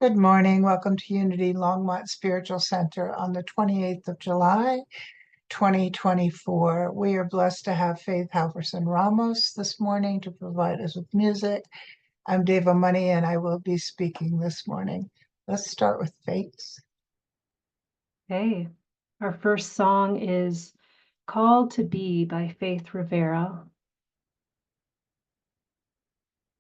Good morning. Welcome to Unity Longmont Spiritual Center on the 28th of July, 2024. We are blessed to have Faith Halverson Ramos this morning to provide us with music. I'm Dava Money and I will be speaking this morning. Let's start with Faith. Okay, our first song is Called to Be by Faith Rivera.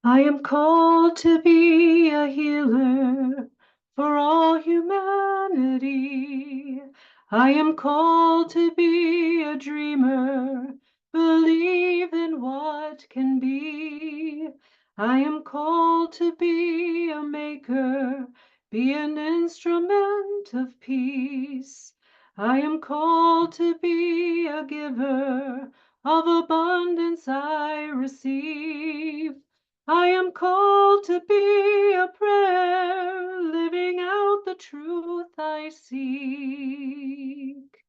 I am called to be a healer for all humanity. I am called to be a dreamer, believe in what can be. I am called to be a maker, be an instrument of peace. I am called to be a giver, of abundance I receive. I am called to be a prayer, living out the truth I seek.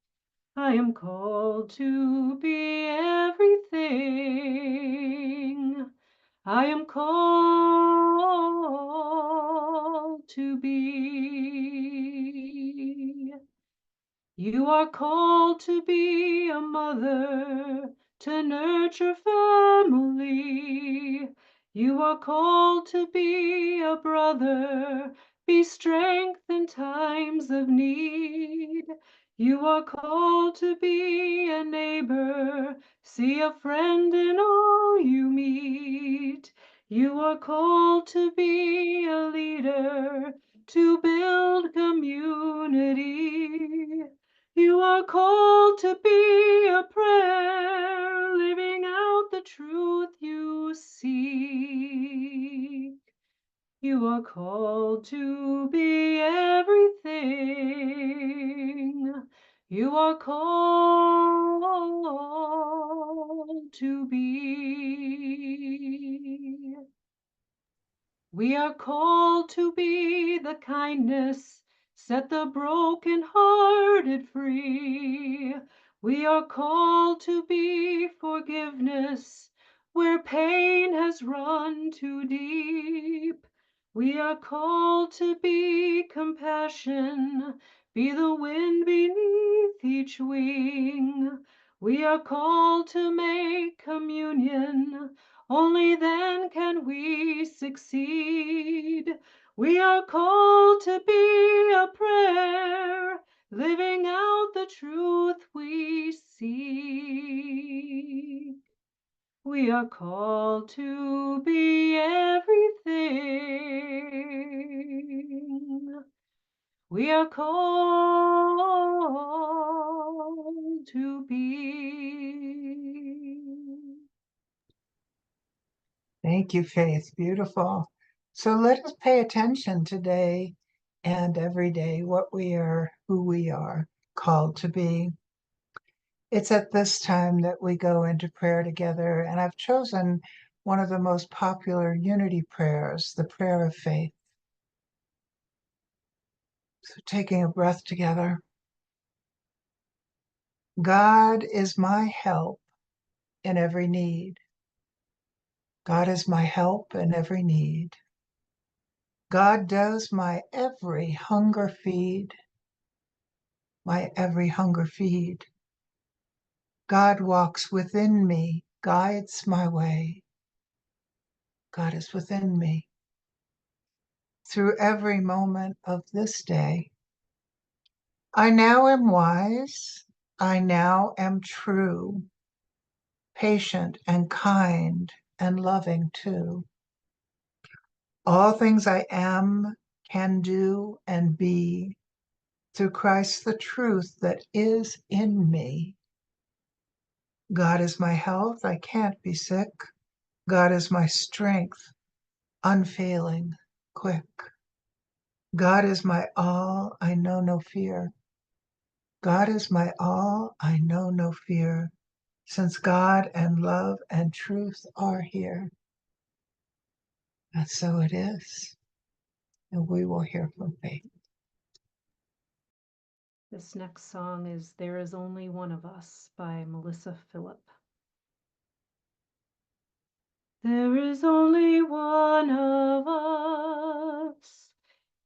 I am called to be everything. I am called to be. You are called to be a mother, to nurture family. You are called to be a brother, be strength in times of need. You are called to be a neighbor, see a friend in all you meet. You are called to be a leader, to build community. You are called to be a prayer, living out the truth you seek. You are called to be everything. You are called to be. We are called to be the kindness, set the broken-hearted free. We are called to be forgiveness, where pain has run too deep. We are called to be compassion, be the wind beneath each wing. We are called to make communion, only then can we succeed. We are called to be a prayer, living out the truth we seek. We are called to be everything. We are called to be. Thank you, Faith. Beautiful. So let us pay attention today and every day what we are, who we are called to be. It's at this time that we go into prayer together, and I've chosen one of the most popular unity prayers, the prayer of faith. So taking a breath together. God is my help in every need. God is my help in every need. God does my every hunger feed, my every hunger feed. God walks within me, guides my way. God is within me. Through every moment of this day, I now am wise, I now am true, patient and kind and loving too. All things I am, can do, and be through Christ the truth that is in me. God is my health, I can't be sick. God is my strength, unfailing, quick. God is my all, I know no fear. God is my all, I know no fear, since God and love and truth are here. And so it is. And we will hear from Faith. This next song is There Is Only One of Us by Melissa Phillip. There is only one of us.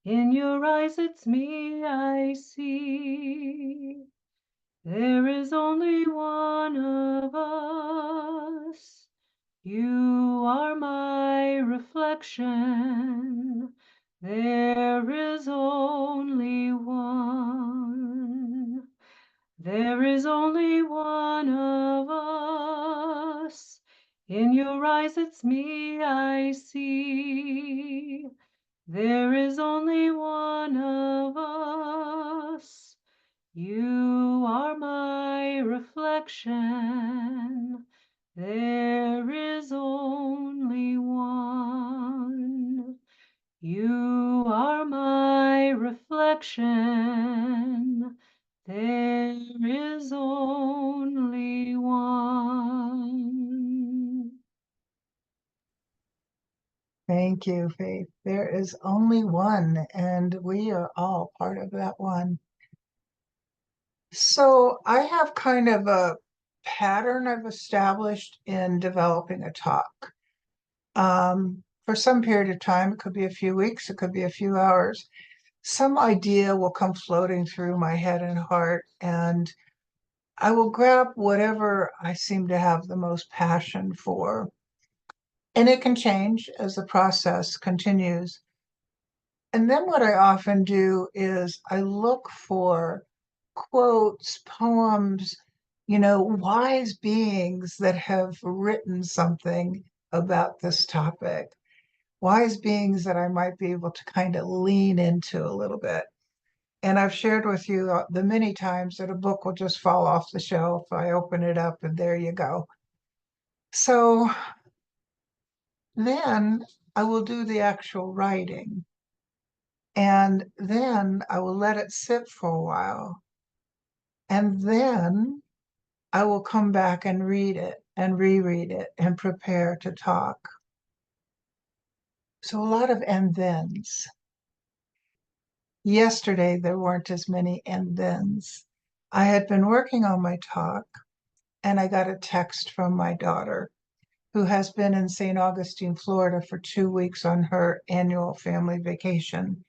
In your eyes it's me I see. There is only one of us. You are my reflection. There is only one. There is only one of us. In your eyes it's me I see. There is only one of us. You are my reflection. There is only one. You are my reflection. There is only one. Thank you, Faith. There is only one, and we are all part of that one. So I have kind of a pattern I've established in developing a talk. For some period of time, it could be a few weeks, it could be a few hours. Some idea will come floating through my head and heart, and I will grab whatever I seem to have the most passion for. And it can change as the process continues. And then what I often do is I look for quotes, poems, wise beings that have written something about this topic, wise beings that I might be able to kind of lean into a little bit. And I've shared with you the many times that a book will just fall off the shelf. I open it up and there you go. So then I will do the actual writing. And then I will let it sit for a while. And then I will come back and read it and reread it and prepare to talk. So a lot of and thens. Yesterday, there weren't as many and thens. I had been working on my talk and I got a text from my daughter, who has been in St. Augustine, Florida for 2 weeks on her annual family vacation,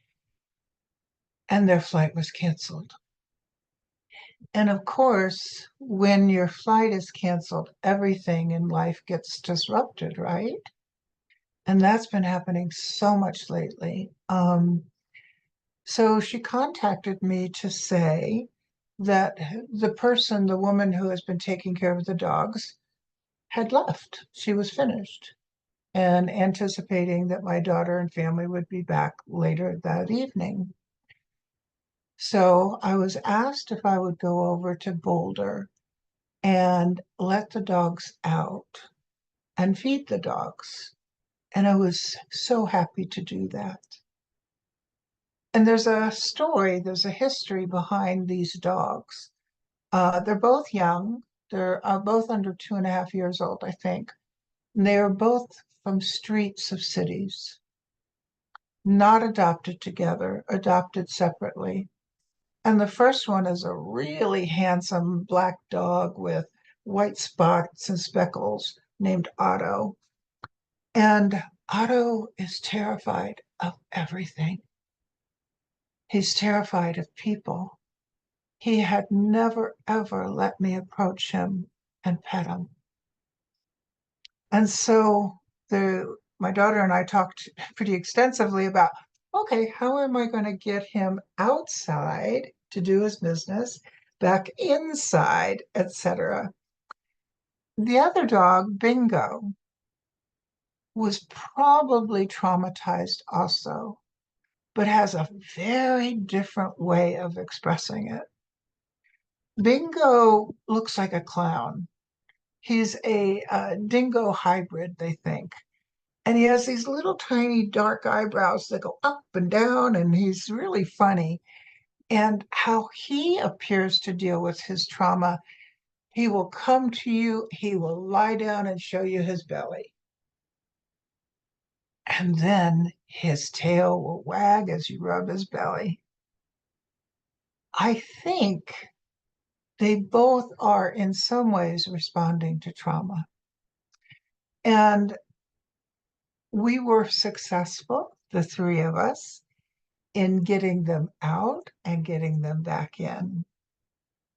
and their flight was canceled. And of course, when your flight is canceled, everything in life gets disrupted, right? And that's been happening so much lately. So she contacted me to say that the woman who has been taking care of the dogs, had left. She was finished, and anticipating that my daughter and family would be back later that evening. So I was asked if I would go over to Boulder and let the dogs out and feed the dogs. And I was so happy to do that. And there's a history behind these dogs. They're both young. They're both under 2.5 years old, I think. And they are both from streets of cities, not adopted together, adopted separately. And the first one is a really handsome black dog with white spots and speckles named Otto. And Otto is terrified of everything. He's terrified of people. He had never, ever let me approach him and pet him. And so my daughter and I talked pretty extensively about, okay, how am I going to get him outside to do his business, back inside, etc. The other dog, Bingo, was probably traumatized also, but has a very different way of expressing it. Bingo looks like a clown. He's a dingo hybrid, they think. And he has these little tiny dark eyebrows that go up and down, and he's really funny. And how he appears to deal with his trauma, he will come to you, he will lie down and show you his belly. And then his tail will wag as you rub his belly. I think they both are in some ways responding to trauma. And we were successful, the three of us, in getting them out and getting them back in.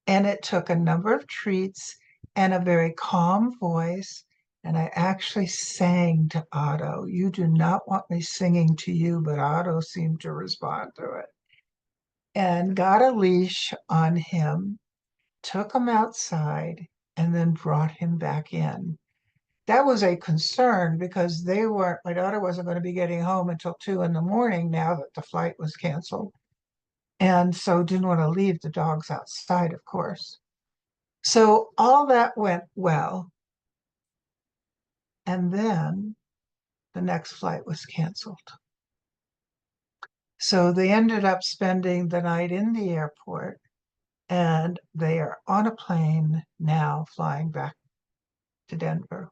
And it took a number of treats and a very calm voice. And I actually sang to Otto. You do not want me singing to you, but Otto seemed to respond to it. And got a leash on him, took him outside, and then brought him back in. That was a concern because my daughter wasn't going to be getting home until 2 in the morning now that the flight was canceled. And so didn't want to leave the dogs outside, of course. So all that went well. And then the next flight was canceled. So they ended up spending the night in the airport and they are on a plane now flying back to Denver.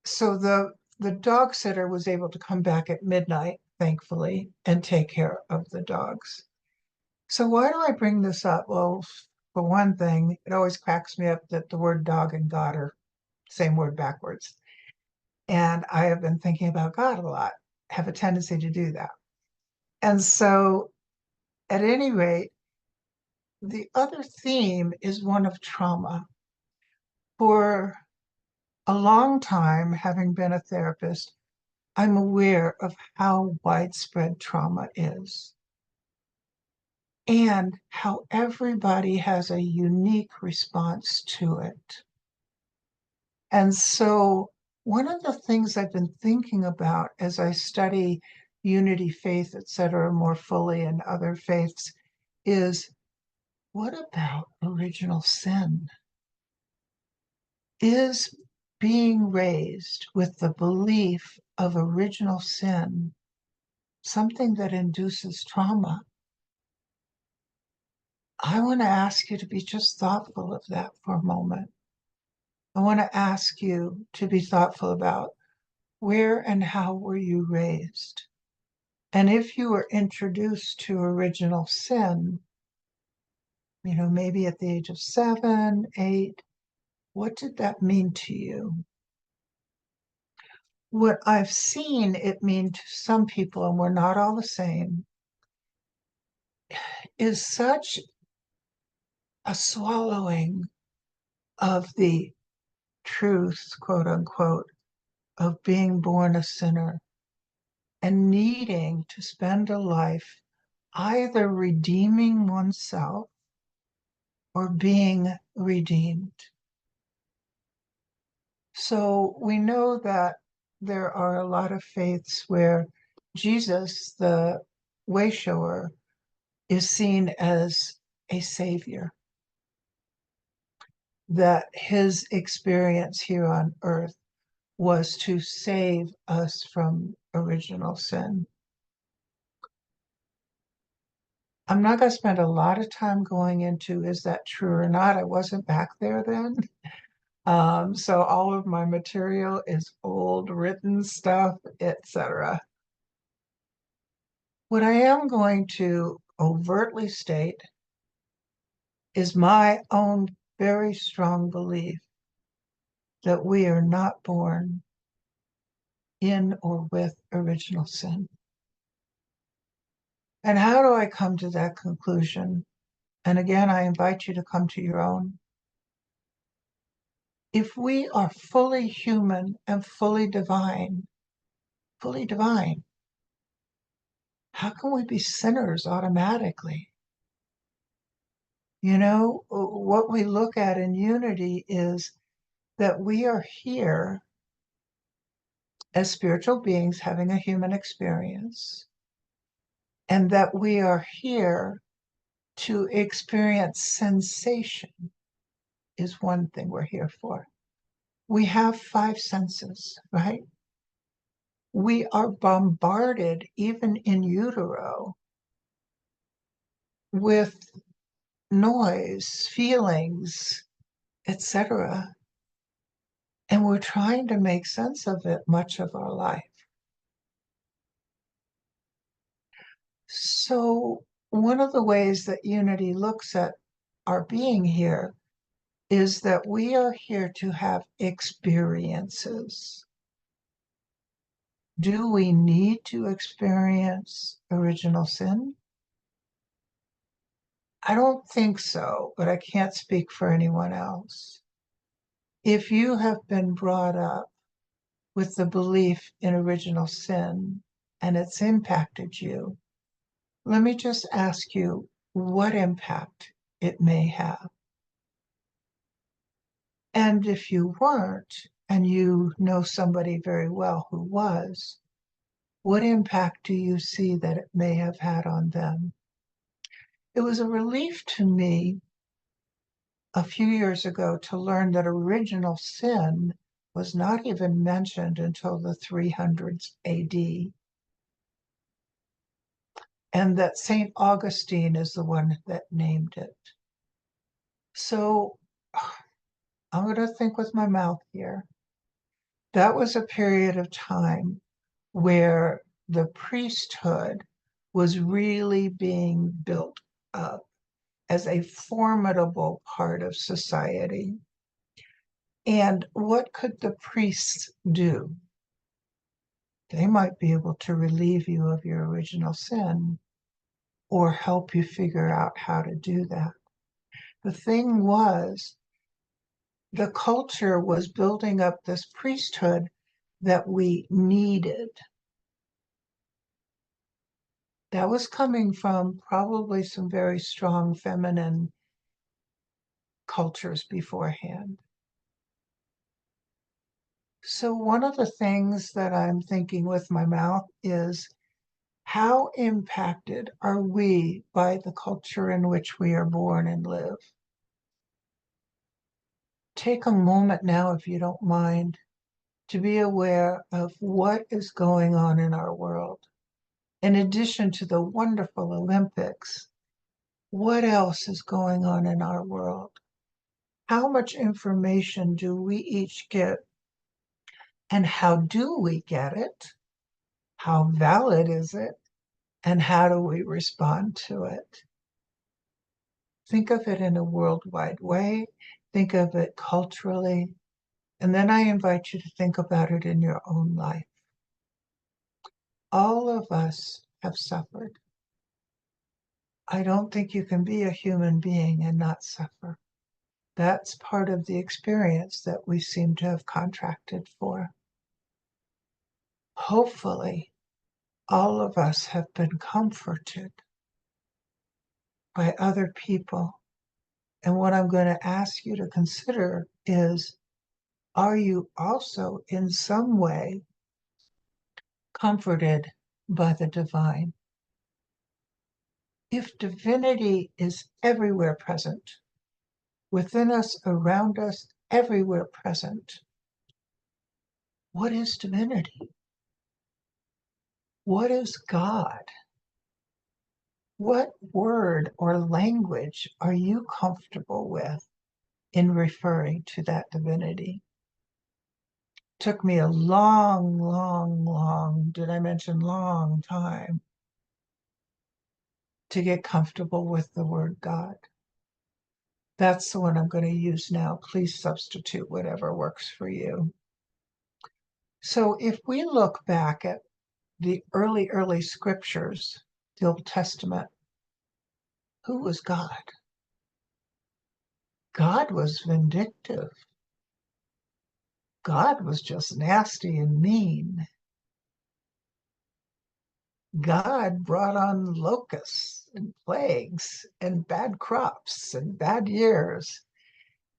So the dog sitter was able to come back at midnight, thankfully, and take care of the dogs. So why do I bring this up? Well, for one thing, it always cracks me up that the word dog and God are same word backwards. And I have been thinking about God a lot, have a tendency to do that. And so, at any rate, the other theme is one of trauma. For a long time, having been a therapist, I'm aware of how widespread trauma is and how everybody has a unique response to it. And so, one of the things I've been thinking about as I study unity faith, et cetera, more fully and other faiths is what about original sin? Is being raised with the belief of original sin something that induces trauma? I want to ask you to be just thoughtful of that for a moment. I want to ask you to be thoughtful about where and how were you raised? And if you were introduced to original sin, maybe at the age of 7, 8, what did that mean to you? What I've seen it mean to some people, and we're not all the same, is such a swallowing of the truth, quote unquote, of being born a sinner and needing to spend a life either redeeming oneself or being redeemed. So we know that there are a lot of faiths where Jesus, the way shower, is seen as a savior, that his experience here on earth was to save us from original sin. I'm not going to spend a lot of time going into is that true or not. I wasn't back there then. So all of my material is old written stuff, etc. What I am going to overtly state is my own very strong belief that we are not born in or with original sin. And how do I come to that conclusion? And again, I invite you to come to your own. If we are fully human and fully divine, how can we be sinners automatically? What we look at in unity is that we are here as spiritual beings having a human experience, and that we are here to experience sensation is one thing we're here for. We have 5 senses, right? We are bombarded, even in utero, with noise, feelings, etc. And we're trying to make sense of it much of our life. So, one of the ways that unity looks at our being here is that we are here to have experiences. Do we need to experience original sin? I don't think so, but I can't speak for anyone else. If you have been brought up with the belief in original sin and it's impacted you, let me just ask you what impact it may have. And if you weren't, and you know somebody very well who was, what impact do you see that it may have had on them? It was a relief to me a few years ago to learn that original sin was not even mentioned until the 300s AD, and that St. Augustine is the one that named it. So I'm going to think with my mouth here. That was a period of time where the priesthood was really being built up as a formidable part of society. And what could the priests do? They might be able to relieve you of your original sin or help you figure out how to do that. The thing was, the culture was building up this priesthood that we needed. That was coming from probably some very strong feminine cultures beforehand. So, one of the things that I'm thinking with my mouth is how impacted are we by the culture in which we are born and live? Take a moment now, if you don't mind, to be aware of what is going on in our world. In addition to the wonderful Olympics, what else is going on in our world? How much information do we each get? And how do we get it? How valid is it? And how do we respond to it? Think of it in a worldwide way. Think of it culturally. And then I invite you to think about it in your own life. All of us have suffered. I don't think you can be a human being and not suffer. That's part of the experience that we seem to have contracted for. Hopefully, all of us have been comforted by other people. And what I'm going to ask you to consider is, are you also in some way comforted by the divine? If divinity is everywhere present, within us, around us, everywhere present, what is divinity? What is God? What word or language are you comfortable with in referring to that divinity? Took me a long, did I mention long time to get comfortable with the word God. That's the one I'm going to use now. Please substitute whatever works for you. So if we look back at the early scriptures, the Old Testament, who was God? God was vindictive. God was just nasty and mean. God brought on locusts and plagues and bad crops and bad years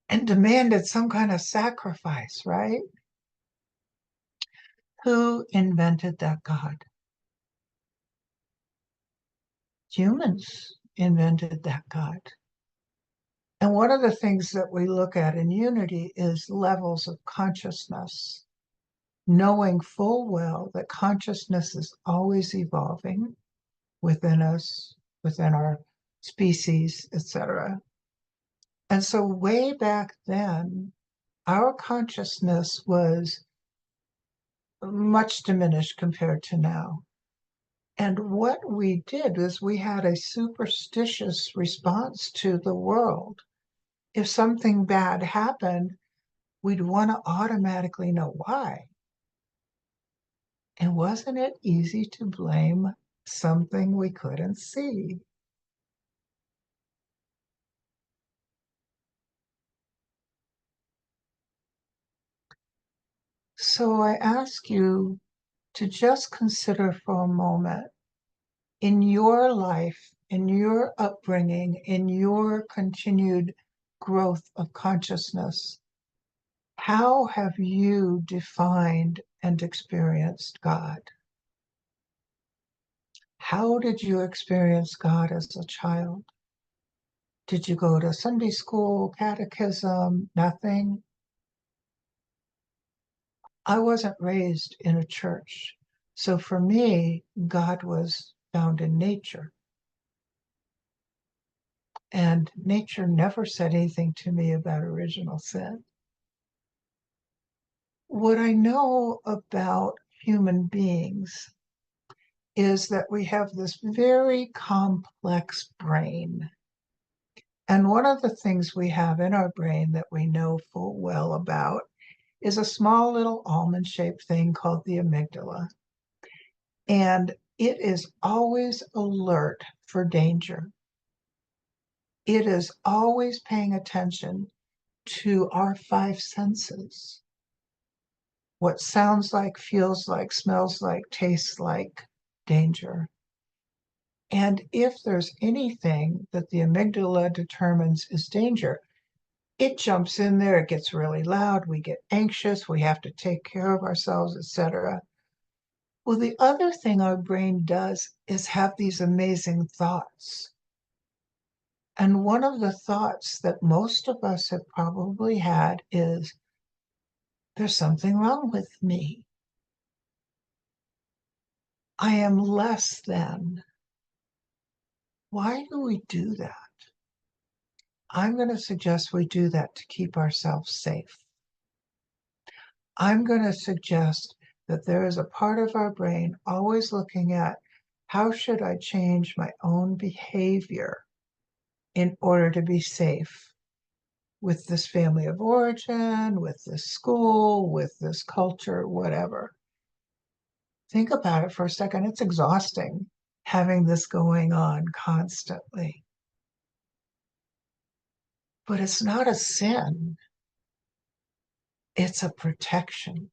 and demanded some kind of sacrifice, right? Who invented that God? Humans invented that God. And one of the things that we look at in unity is levels of consciousness, knowing full well that consciousness is always evolving within us, within our species, etc. And so way back then, our consciousness was much diminished compared to now. And what we did is we had a superstitious response to the world. If something bad happened, we'd want to automatically know why. And wasn't it easy to blame something we couldn't see? So I ask you to just consider for a moment in your life, in your upbringing, in your continued growth of consciousness, how have you defined and experienced God? How did you experience God as a child? Did you go to Sunday school, catechism, nothing? I wasn't raised in a church. So for me, God was found in nature. And nature never said anything to me about original sin. What I know about human beings is that we have this very complex brain. And one of the things we have in our brain that we know full well about is a small little almond shaped thing called the amygdala. And it is always alert for danger. It is always paying attention to our five senses. What sounds like, feels like, smells like, tastes like danger. And if there's anything that the amygdala determines is danger, it jumps in there, it gets really loud, we get anxious, we have to take care of ourselves, etc. Well, the other thing our brain does is have these amazing thoughts. And one of the thoughts that most of us have probably had is, there's something wrong with me. I am less than. Why do we do that? I'm going to suggest we do that to keep ourselves safe. I'm going to suggest that there is a part of our brain always looking at how should I change my own behavior in order to be safe with this family of origin, with this school, with this culture, whatever. Think about it for a second. It's exhausting having this going on constantly. But it's not a sin, it's a protection.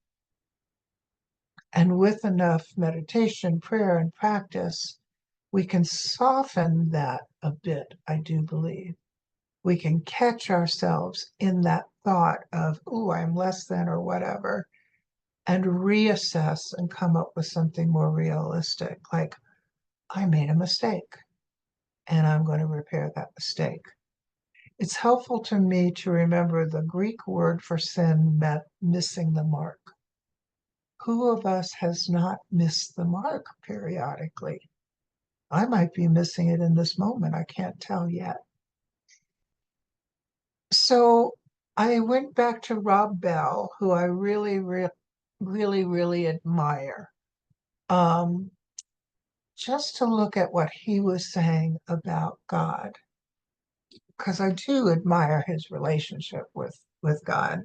And with enough meditation, prayer, and practice, we can soften that a bit, I do believe. We can catch ourselves in that thought of, oh, I'm less than or whatever, and reassess and come up with something more realistic, like, I made a mistake and I'm going to repair that mistake. It's helpful to me to remember the Greek word for sin meant missing the mark. Who of us has not missed the mark periodically? I might be missing it in this moment. I can't tell yet. So I went back to Rob Bell, who I really admire, um, just to look at what he was saying about God, because I do admire his relationship with God.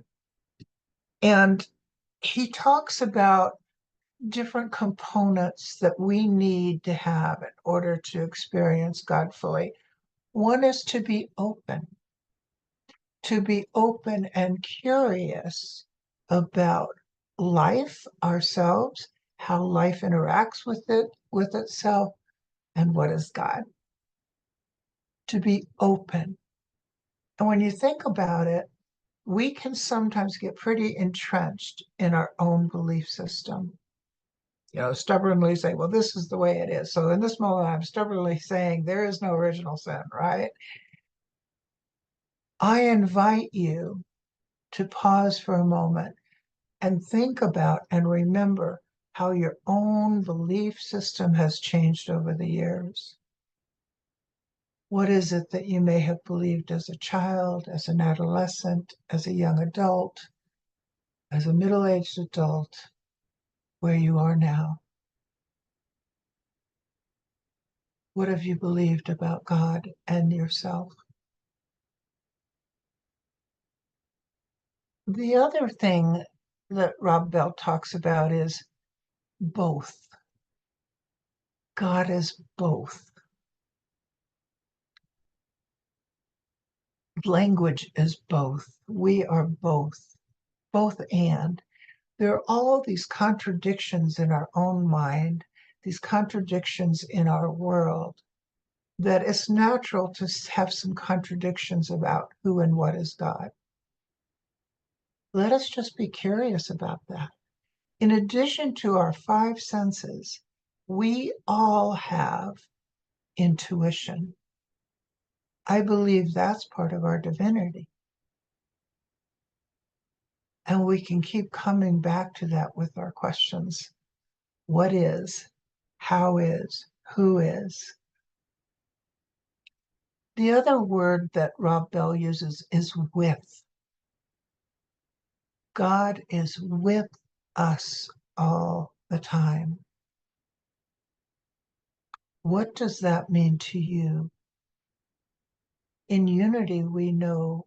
And he talks about different components that we need to have in order to experience God fully. One is to be open and curious about life, ourselves, how life interacts with itself, and what is God. To be open. And when you think about it, we can sometimes get pretty entrenched in our own belief system. Stubbornly say, well, this is the way it is. So in this moment, I'm stubbornly saying there is no original sin, right? I invite you to pause for a moment and think about and remember how your own belief system has changed over the years. What is it that you may have believed as a child, as an adolescent, as a young adult, as a middle-aged adult, where you are now? What have you believed about God and yourself? The other thing that Rob Bell talks about is both. God is both. Language is both. We are both and. There are all these contradictions in our own mind, these contradictions in our world, that it's natural to have some contradictions about who and what is God. Let us just be curious about that. In addition to our five senses, we all have intuition. I believe that's part of our divinity. And we can keep coming back to that with our questions. What is? How is? Who is? The other word that Rob Bell uses is with. God is with us all the time. What does that mean to you? In unity, we know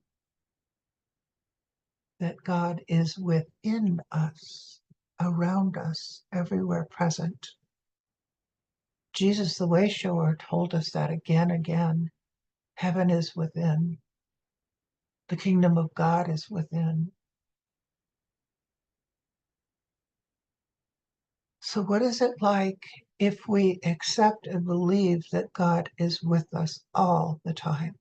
that God is within us, around us, everywhere present. Jesus, the way shower, told us that again and again. Heaven is within. The kingdom of God is within. So what is it like if we accept and believe that God is with us all the time?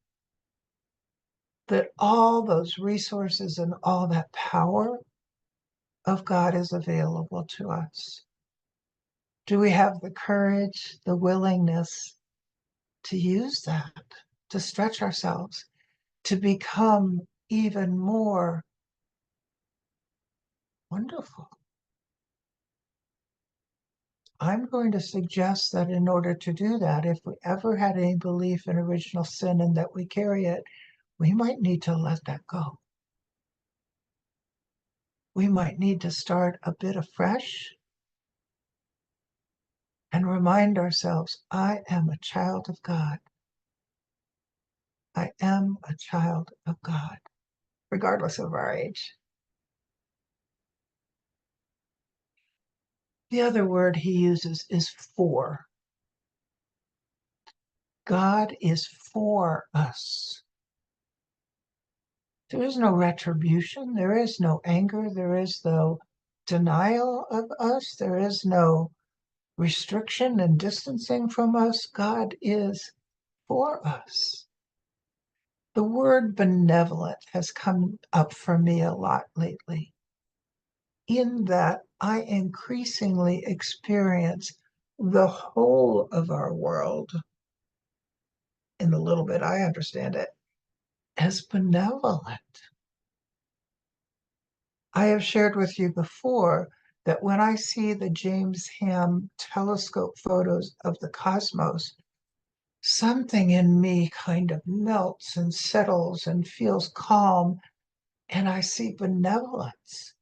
That all those resources and all that power of God is available to us? Do we have the courage, the willingness to use that, to stretch ourselves, to become even more wonderful? I'm going to suggest that in order to do that, if we ever had any belief in original sin and that we carry it, we might need to let that go. We might need to start a bit afresh and remind ourselves, I am a child of God. I am a child of God, regardless of our age. The other word he uses is for. God is for us. There is no retribution. There is no anger. There is no denial of us. There is no restriction and distancing from us. God is for us. The word benevolent has come up for me a lot lately, in that I increasingly experience the whole of our world, in the little bit I understand it, as benevolent. I have shared with you before that when I see the James Ham telescope photos of the cosmos, something in me kind of melts and settles and feels calm, and I see benevolence.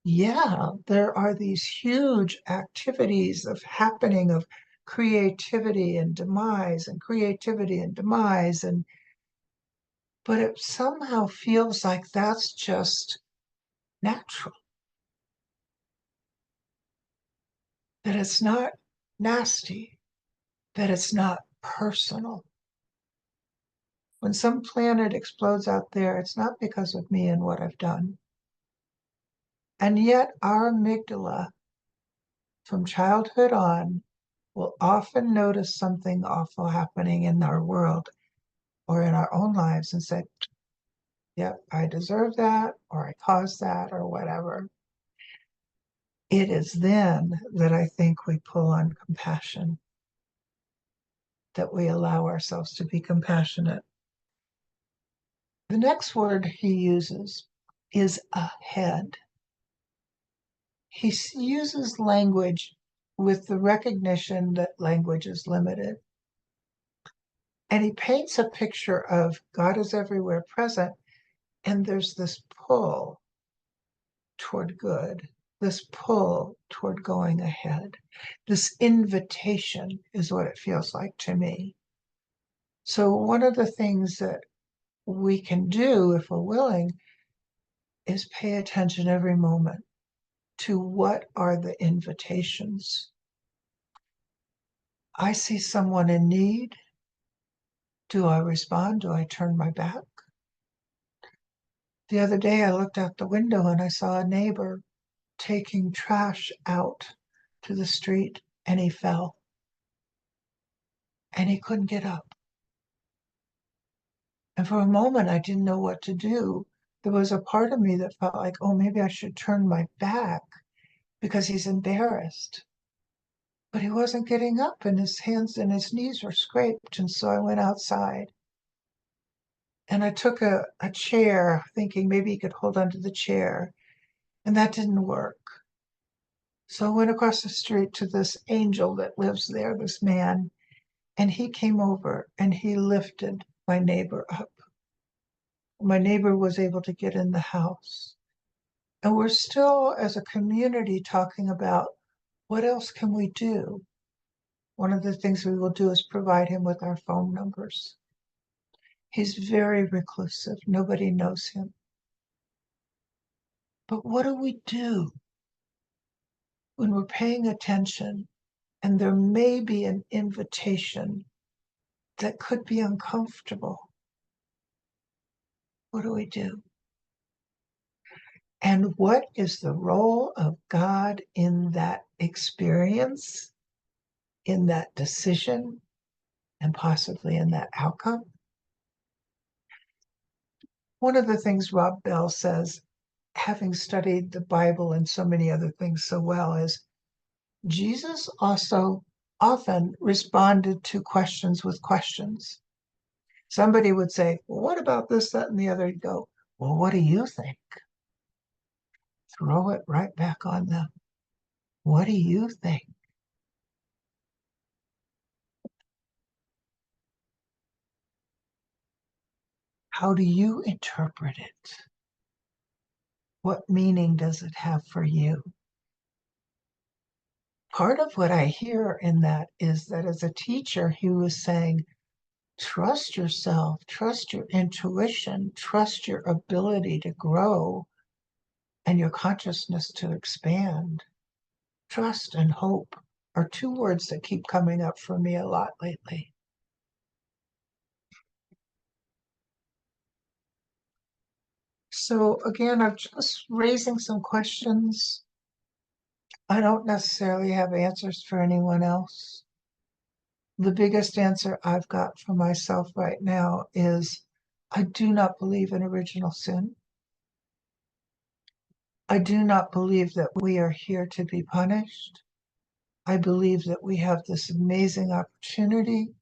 Yeah, there are these huge activities of happening of creativity and demise and creativity and demise, and but it somehow feels like that's just natural, that it's not nasty, that it's not personal. When some planet explodes out there, it's not because of me and what I've done. And yet our amygdala from childhood on will often notice something awful happening in our world or in our own lives and say, yep, I deserve that, or I caused that, or whatever. It is then that I think we pull on compassion, that we allow ourselves to be compassionate. The next word he uses is ahead. He uses language with the recognition that language is limited. And he paints a picture of God is everywhere present, and there's this pull toward good, this pull toward going ahead. This invitation is what it feels like to me. So one of the things that we can do, if we're willing, is pay attention every moment to what are the invitations. I see someone in need. Do I respond? Do I turn my back? The other day, I looked out the window and I saw a neighbor taking trash out to the street, and he fell and he couldn't get up. And for a moment, I didn't know what to do. There was a part of me that felt like, oh, maybe I should turn my back because he's embarrassed. But he wasn't getting up, and his hands and his knees were scraped. And so I went outside and I took a chair, thinking maybe he could hold onto the chair. And that didn't work. So I went across the street to this angel that lives there, this man, and he came over and he lifted my neighbor up. My neighbor was able to get in the house. And we're still, as a community, talking about what else can we do? One of the things we will do is provide him with our phone numbers. He's very reclusive. Nobody knows him. But what do we do when we're paying attention and there may be an invitation that could be uncomfortable? What do we do? And what is the role of God in that experience, in that decision, and possibly in that outcome? One of the things Rob Bell says, having studied the Bible and so many other things so well, is Jesus also often responded to questions with questions. Somebody would say, well, what about this, that, and the other? He'd go, well, what do you think? Throw it right back on them. What do you think? How do you interpret it? What meaning does it have for you? Part of what I hear in that is that as a teacher, he was saying, trust yourself, trust your intuition, trust your ability to grow and your consciousness to expand. Trust and hope are two words that keep coming up for me a lot lately. So again, I'm just raising some questions. I don't necessarily have answers for anyone else. The biggest answer I've got for myself right now is I do not believe in original sin. I do not believe that we are here to be punished. I believe that we have this amazing opportunity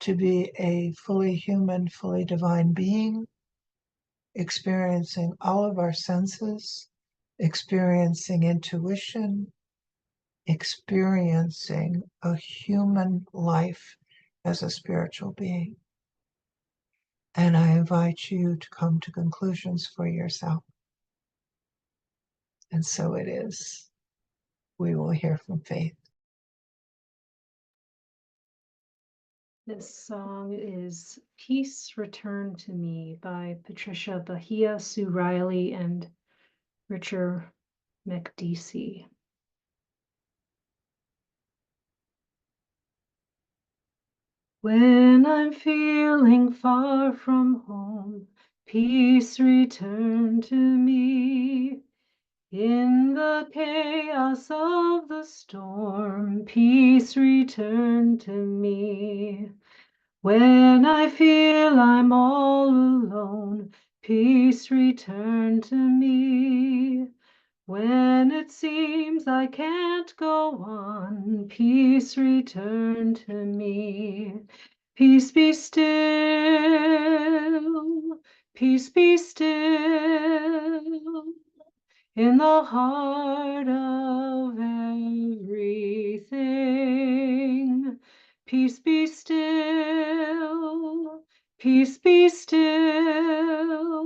to be a fully human, fully divine being, experiencing all of our senses, experiencing intuition, experiencing a human life as a spiritual being. And I invite you to come to conclusions for yourself. And so it is. We will hear from Faith. This song is Peace Return to Me by Patricia Bahia, Sue Riley, and Richard McDeesey. When I'm feeling far from home, peace return to me. In the chaos of the storm, peace return to me. When I feel I'm all alone, peace return to me. When it seems I can't go on, peace return to me. Peace be still, peace be still, in the heart of everything. Peace be still, peace be still,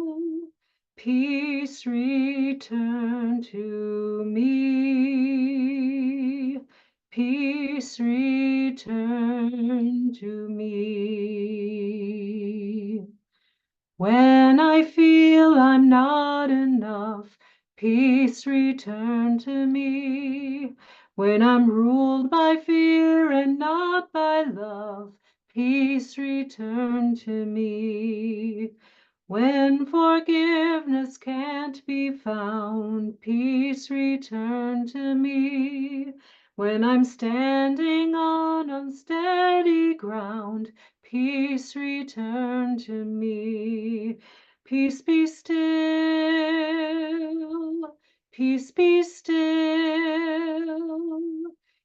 peace return to me. Peace return to me. When I feel I'm not enough, peace return to me. When I'm ruled by fear and not by love, peace return to me. When forgiveness can't be found, peace return to me. When I'm standing on unsteady ground, peace return to me. Peace be still, peace be still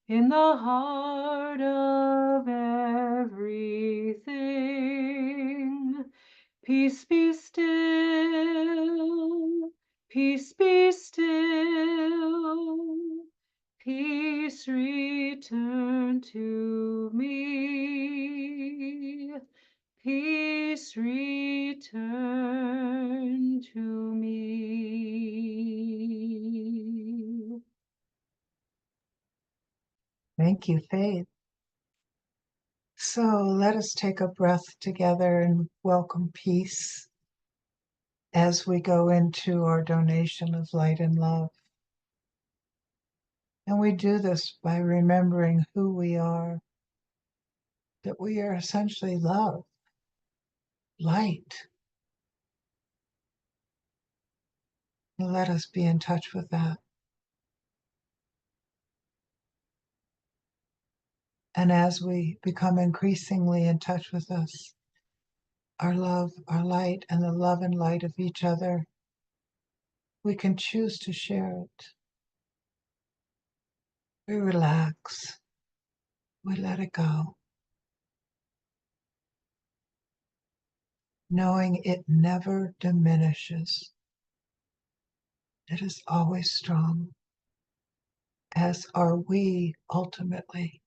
in the heart of everything. Peace be still, peace be still, peace return to me. Peace return to me. Thank you, Faith. So let us take a breath together and welcome peace as we go into our donation of light and love. And we do this by remembering who we are, that we are essentially love, light. And let us be in touch with that. And as we become increasingly in touch with us, our love, our light, and the love and light of each other, we can choose to share it. We relax, we let it go, knowing it never diminishes. It is always strong, as are we ultimately.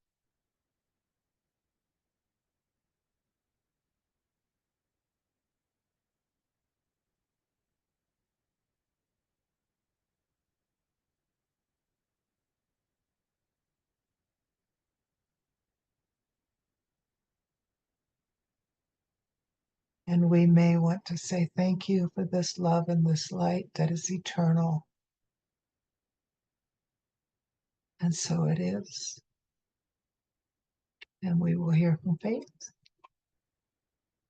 And we may want to say thank you for this love and this light that is eternal. And so it is. And we will hear from Faith.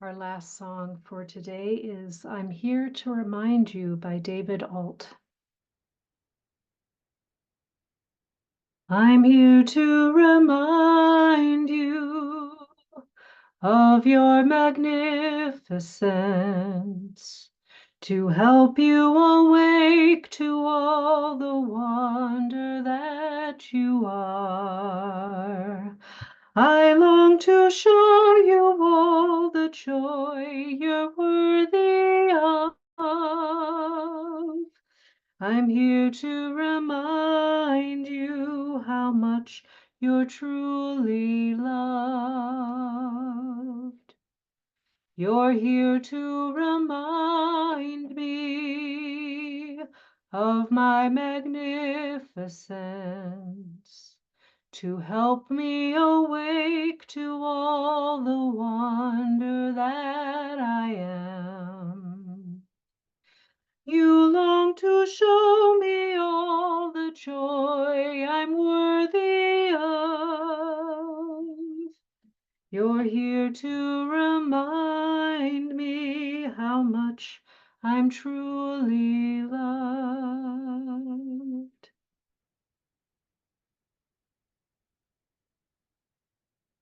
Our last song for today is I'm Here to Remind You by David Alt. I'm here to remind you of your magnificence, to help you awake to all the wonder that you are. I long to show you all the joy you're worthy of. I'm here to remind you how much you're truly loved. You're here to remind me of my magnificence, to help me awake to all the wonder that I am. You long to show me all the joy I'm worthy of. You're here to remind me how much I'm truly loved.